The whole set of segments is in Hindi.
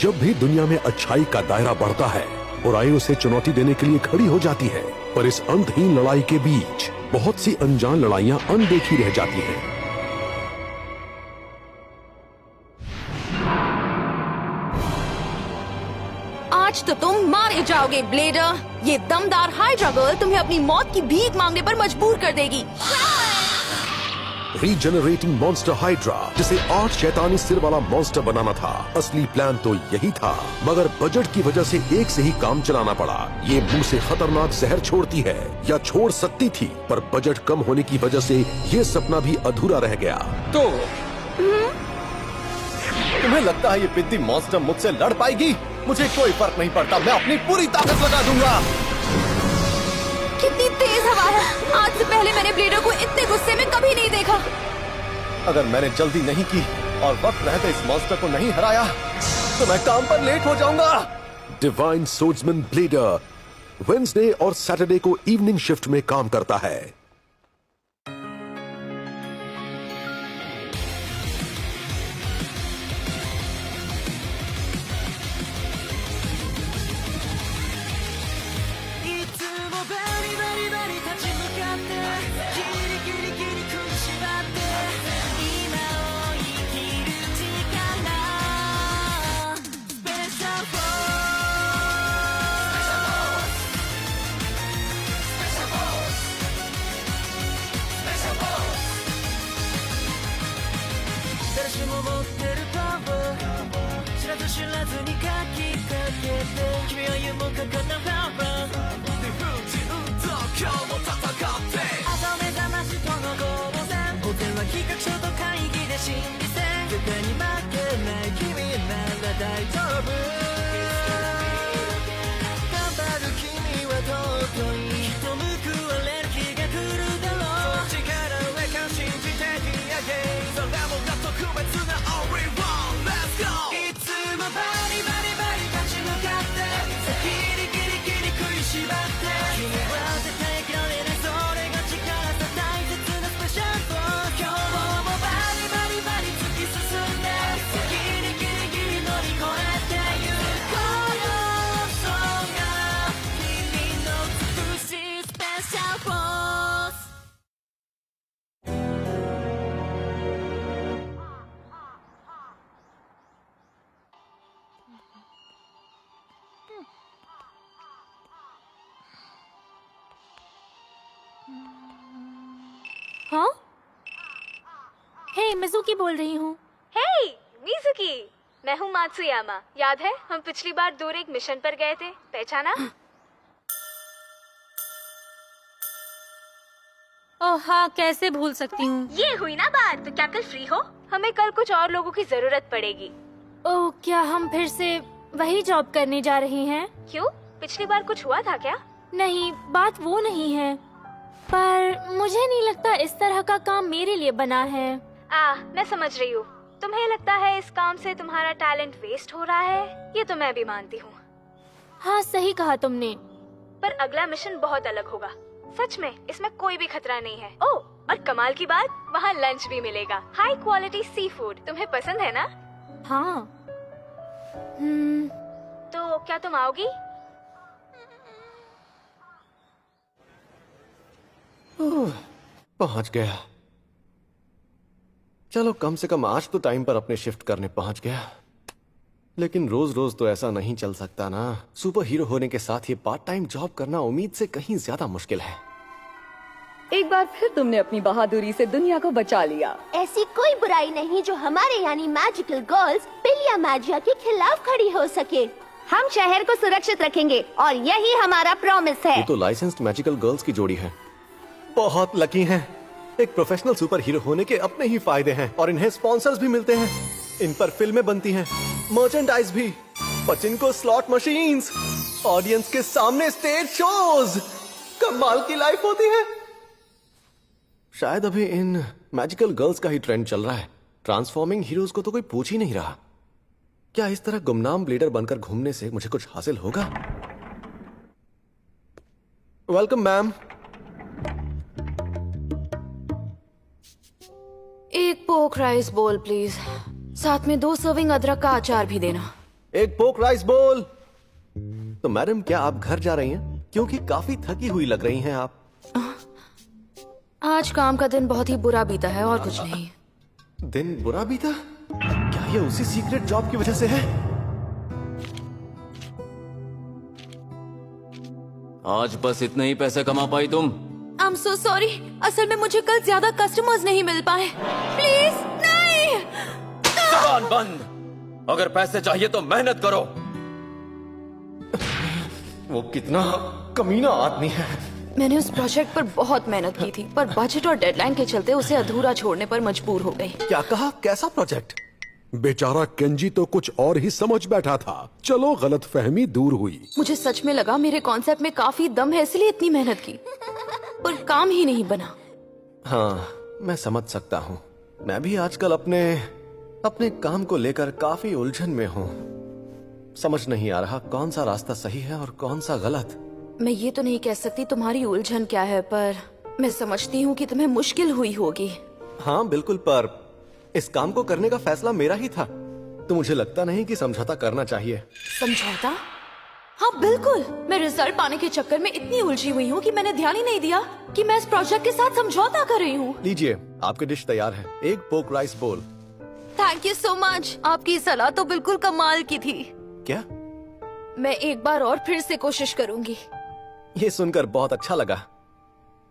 जब भी दुनिया में अच्छाई का दायरा बढ़ता है, बुराई उसे चुनौती देने के लिए खड़ी हो जाती है, पर इस अंतहीन लड़ाई के बीच बहुत सी अनजान लड़ाइयां अनदेखी रह जाती हैं। आज तो तुम मारे जाओगे ब्लेडर। ये दमदार हाइड्रा गर्ल तुम्हें अपनी मौत की भीख मांगने पर मजबूर कर देगी। रीजनरेटिंग मॉन्स्टर हाइड्रा, जिसे 8 शैतानी सिर वाला मॉन्स्टर बनाना था। असली प्लान तो यही था, मगर बजट की वजह से एक से ही काम चलाना पड़ा। ये मुंह से खतरनाक जहर छोड़ती है, या छोड़ सकती थी, पर बजट कम होने की वजह से ये सपना भी अधूरा रह गया। तो तुम्हें लगता है ये पिद्दी मॉन्स्टर मुझसे लड़ पाएगी? मुझे कोई फर्क नहीं पड़ता, मैं अपनी पूरी ताकत लगा दूंगा। कितनी तेज हवा है। आज से पहले मैंने ब्लेडर को इतने गुस्से में कभी नहीं देखा। अगर मैंने जल्दी नहीं की और वक्त रहते इस मॉन्स्टर को नहीं हराया, तो मैं काम पर लेट हो जाऊंगा। डिवाइन सोर्ड्समैन ब्लेडर वेडनेसडे और सैटरडे को इवनिंग शिफ्ट में काम करता है। हाँ? हे, मिज़ुकी बोल रही हूँ। हे, मिज़ुकी, मैं हूँ मात्सुयामा। याद है हम पिछली बार दूर एक मिशन पर गए थे, पहचाना? ओह हाँ, कैसे भूल सकती हूँ। ये हुई ना बात। तो क्या कल फ्री हो? हमें कल कुछ और लोगों की जरूरत पड़ेगी। ओह, क्या हम फिर से वही जॉब करने जा रहे हैं? क्यों? पिछली बार कुछ हुआ था क्या? नहीं, बात वो नहीं है, पर मुझे नहीं लगता इस तरह का काम मेरे लिए बना है। मैं समझ रही हूँ। तुम्हें लगता है इस काम से तुम्हारा टैलेंट वेस्ट हो रहा है? ये तो मैं भी मानती हूँ। हाँ, सही कहा तुमने। पर अगला मिशन बहुत अलग होगा। सच में, इसमें कोई भी खतरा नहीं है। ओह, और कमाल की बात, वहाँ लंच भी मिलेगा। High quality sea food. तुम्हें पसंद है ना? हाँ। तो क्या तुम आओगी? पहुंच गया। चलो, कम से कम आज तो टाइम पर अपने शिफ्ट करने पहुंच गया। लेकिन रोज रोज तो ऐसा नहीं चल सकता ना। सुपर हीरो होने के साथ ये पार्ट टाइम जॉब करना उम्मीद से कहीं ज्यादा मुश्किल है। एक बार फिर तुमने अपनी बहादुरी से दुनिया को बचा लिया। ऐसी कोई बुराई नहीं जो हमारे यानी मैजिकल गर्ल्स पिलिया मैजिया के खिलाफ खड़ी हो सके। हम शहर को सुरक्षित रखेंगे और यही हमारा प्रॉमिस है। ये तो लाइसेंस्ड मैजिकल गर्ल्स की जोड़ी है। बहुत लकी हैं। एक प्रोफेशनल सुपर हीरो होने के अपने ही फायदे हैं और इन्हें स्पॉन्सर्स भी मिलते हैं। इन पर फिल्में बनती हैं, मर्चेंडाइज भी, पचिंको स्लॉट मशीन्स, ऑडियंस के सामने स्टेज शोज। कमाल की लाइफ होती है। शायद अभी इन मैजिकल गर्ल्स का ही ट्रेंड चल रहा है। ट्रांसफॉर्मिंग हीरोज को तो कोई पूछ ही नहीं रहा। क्या इस तरह गुमनाम ब्लेडर बनकर घूमने से मुझे कुछ हासिल होगा? Welcome ma'am. एक पोक राइस बोल प्लीज, साथ में 2 सर्विंग अदरक का अचार भी देना। एक पोक राइस बोल। तो मैडम, क्या आप घर जा रही हैं? क्योंकि काफी थकी हुई लग रही हैं आप। आज काम का दिन बहुत ही बुरा बीता है और कुछ नहीं। दिन बुरा बीता? क्या ये उसी सीक्रेट जॉब की वजह से है? आज बस इतने ही पैसे कमा पाई तुम? आई एम सो सॉरी, असल में मुझे कल ज्यादा कस्टमर्स नहीं मिल पाए। प्लीज नहीं। दुकान बंद। अगर पैसे चाहिए तो मेहनत करो। वो कितना कमीना आदमी है। मैंने उस प्रोजेक्ट पर बहुत मेहनत की थी, पर बजट और डेडलाइन के चलते उसे अधूरा छोड़ने पर मजबूर हो गई। क्या कहा? कैसा प्रोजेक्ट? बेचारा केंजी तो कुछ और ही समझ बैठा था। चलो, गलतफहमी दूर हुई। मुझे सच में लगा मेरे कॉन्सेप्ट में काफी दम है, इसलिए इतनी मेहनत की, पर काम ही नहीं बना। हाँ, मैं समझ सकता हूँ। मैं भी आजकल अपने काम को लेकर काफी उलझन में हूँ। समझ नहीं आ रहा कौन सा रास्ता सही है और कौन सा गलत। मैं ये तो नहीं कह सकती तुम्हारी उलझन क्या है, पर मैं समझती हूँ कि तुम्हें मुश्किल हुई होगी। हाँ बिल्कुल, पर इस काम को करने का फैसला मेरा ही था, तो मुझे लगता नहीं कि समझौता करना चाहिए। समझौता? हाँ बिल्कुल। मैं रिजल्ट पाने के चक्कर में इतनी उलझी हुई हूँ कि मैंने ध्यान ही नहीं दिया कि मैं इस प्रोजेक्ट के साथ समझौता कर रही हूँ। लीजिए, आपकी डिश तैयार है। एक पोक राइस बोल। Thank you so much. आपकी सलाह तो बिल्कुल कमाल की थी। क्या? मैं एक बार और फिर से कोशिश करूंगी। ये सुनकर बहुत अच्छा लगा।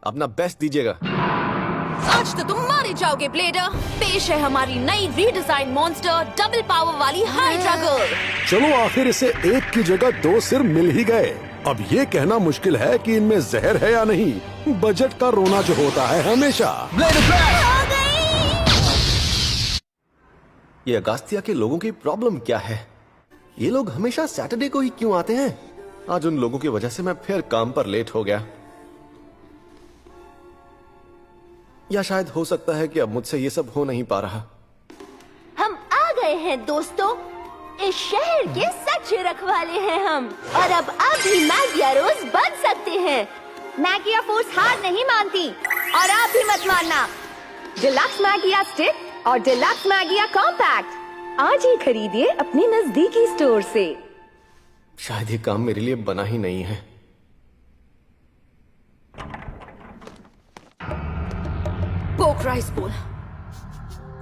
अपना बेस्ट दीजिएगा। आज तो तुम मारे जाओगे ब्लेडर। पेश है हमारी नई रीडिजाइन मॉन्स्टर डबल पावर वाली हाइड्रा गर्ल। चलो, आखिर इसे एक की जगह दो सिर मिल ही गए। अब ये कहना मुश्किल है कि इनमें जहर है या नहीं। बजट का रोना जो होता है हमेशा। ये अगास्तिया के लोगों की प्रॉब्लम क्या है? ये लोग हमेशा सैटरडे को ही क्यों आते हैं? आज उन लोगों की वजह से मैं फिर काम पर लेट हो गया। या शायद हो सकता है कि अब मुझसे ये सब हो नहीं पा रहा। हम आ गए हैं दोस्तों। इस शहर के सच्चे रखवाले हैं हम, और अब आप भी मैगिया रोज बन सकते हैं। मैगिया फोर्स हार नहीं मानती, और आप भी मत मानना। डिलक्स मैगिया स्टिक और डिलक्स मैगिया कॉम्पैक्ट आज ही खरीदिए अपने नजदीकी स्टोर से। शायद ये काम मेरे लिए बना ही नहीं है। पोक राइस बोल,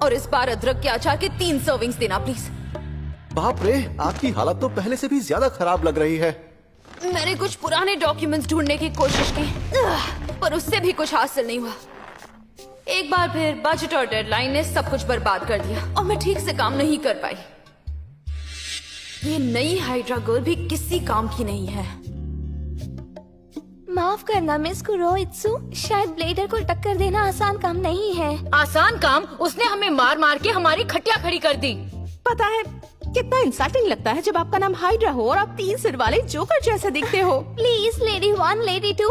और इस बार अदरक के अचार के 3 सर्विंग्स देना प्लीज। बाप रे, आपकी हालत तो पहले से भी ज्यादा खराब लग रही है। मैंने कुछ पुराने डॉक्यूमेंट्स ढूंढने की कोशिश की, पर उससे भी कुछ हासिल नहीं हुआ। एक बार फिर बजट और डेडलाइन ने सब कुछ बर्बाद कर दिया, और मैं ठीक से काम नहीं कर पाई। ये नई हाइड्रा गर्ल भी किसी काम की नहीं है। माफ करना मिस कुरोइत्सु, शायद ब्लेडर को टक्कर देना आसान काम नहीं है। आसान काम? उसने हमें मार मार के हमारी खटिया खड़ी कर दी। पता है कितना इंसल्टिंग लगता है जब आपका नाम हाइड्रा हो और आप 3 सिर वाले जोकर जैसे दिखते हो। प्लीज लेडी 1 लेडी 2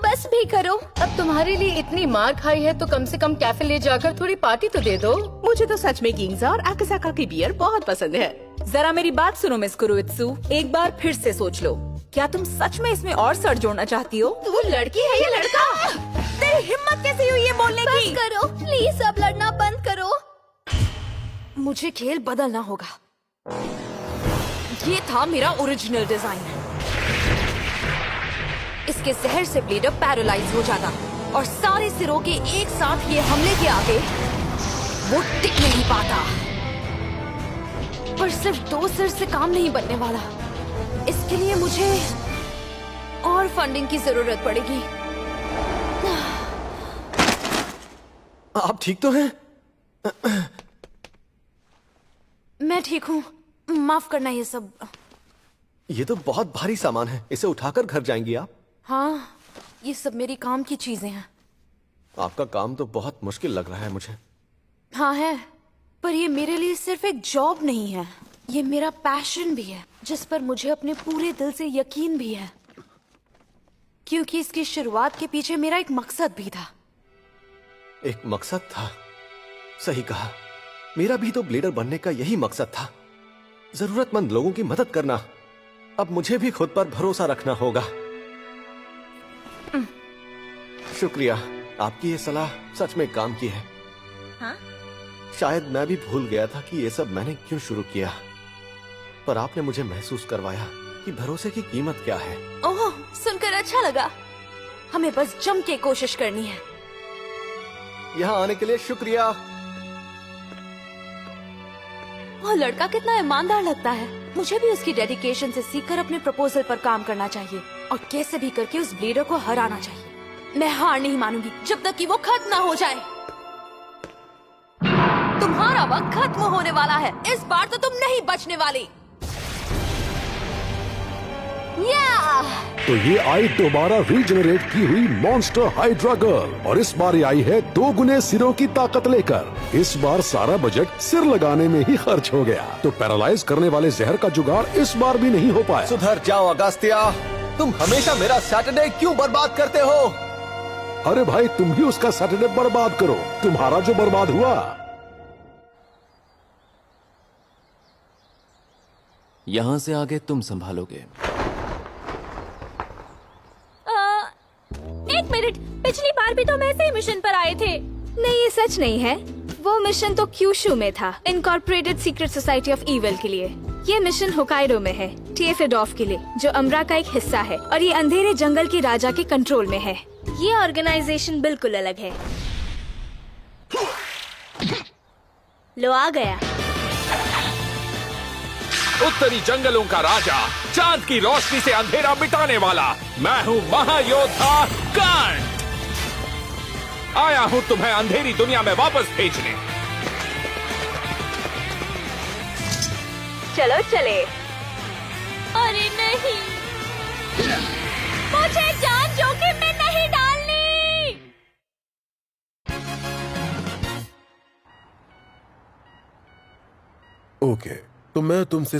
बस भी करो। अब तुम्हारे लिए इतनी मार खाई है तो कम से कम कैफे ले जाकर थोड़ी पार्टी तो दे दो। मुझे तो सच में गिंजा और आकासाका की बियर बहुत पसंद है। जरा मेरी बात सुनो मिस कुरोइत्सु, एक बार फिर से सोच लो। क्या तुम सच में इसमें और सर जोड़ना चाहती हो? वो लड़की है या लड़का? तेरी हिम्मत कैसे हुई ये बोलने की? बस करो प्लीज, अब लड़ना बंद करो। मुझे खेल बदलना होगा। ये था मेरा ओरिजिनल डिजाइन। इसके जहर से ब्लेडर पैरालाइज हो जाता और सारे सिरों के एक साथ ये हमले के आगे वो टिक नहीं पाता। पर सिर्फ 2 सिर से काम नहीं बनने वाला। इसके लिए मुझे और फंडिंग की जरूरत पड़ेगी। आप ठीक तो हैं? मैं ठीक हूँ, माफ करना ये सब। ये तो बहुत भारी सामान है, इसे उठाकर घर जाएंगी आप? हाँ, ये सब मेरी काम की चीजें हैं। आपका काम तो बहुत मुश्किल लग रहा है मुझे। हाँ है, पर ये मेरे लिए सिर्फ एक जॉब नहीं है, ये मेरा पैशन भी है, जिस पर मुझे अपने पूरे दिल से यकीन भी है। क्योंकि इसकी शुरुआत के पीछे मेरा एक मकसद भी था। एक मकसद था? सही कहा, मेरा भी तो ब्लेडर बनने का यही मकसद था, जरूरतमंद लोगों की मदद करना। अब मुझे भी खुद पर भरोसा रखना होगा। शुक्रिया, आपकी ये सलाह सच में काम की है। हाँ? शायद मैं भी भूल गया था कि ये सब मैंने क्यों शुरू किया। पर आपने मुझे महसूस करवाया कि भरोसे की कीमत क्या है। ओह, सुनकर अच्छा लगा। हमें बस जम के कोशिश करनी है। यहाँ आने के लिए शुक्रिया। वो लड़का कितना ईमानदार लगता है। मुझे भी उसकी डेडिकेशन से सीखकर अपने प्रपोजल पर काम करना चाहिए और कैसे भी करके उस ब्लीडर को हराना चाहिए। मैं हार नहीं मानूंगी जब तक कि वो खत्म ना हो जाए। तुम्हारा वक्त खत्म होने वाला है। इस बार तो तुम नहीं बचने वाली। तो ये आई दोबारा रीजनरेट की हुई मॉन्स्टर हाइड्रा गर्ल, और इस बार ये आई है 2 गुने सिरों की ताकत लेकर। इस बार सारा बजट सिर लगाने में ही खर्च हो गया, तो पैरालाइज करने वाले जहर का जुगाड़ इस बार भी नहीं हो पाया। सुधर जाओ अगस्त्या, तुम हमेशा मेरा सैटरडे क्यों बर्बाद करते हो? अरे भाई, तुम भी उसका सैटरडे बर्बाद करो। तुम्हारा जो बर्बाद हुआ। यहाँ से आगे तुम संभालोगे। एक मिनट, पिछली बार भी तो हम ऐसे ही मिशन पर आए थे। नहीं, ये सच नहीं है। वो मिशन तो क्यूशू में था, incorporated secret society of evil के लिए। ये मिशन होकाइडो में है, टीएफएडॉफ के लिए, जो अमरा का एक हिस्सा है, और ये अंधेरे जंगल के राजा के कंट्रोल में है। ये ऑर्गेनाइजेशन बिल्कुल अलग है। लो आ गया। उत्तरी जंगलों का राजा, चांद की रोशनी से अंधेरा मिटाने वाला, मैं हूँ महायोद्धा कांट। आया हूँ तुम्हें अंधेरी दुनिया में वापस भेजने। चलो चले। अरे नहीं, मुझे जान जोखिम में नहीं डालनी। ओके, तो मैं तुमसे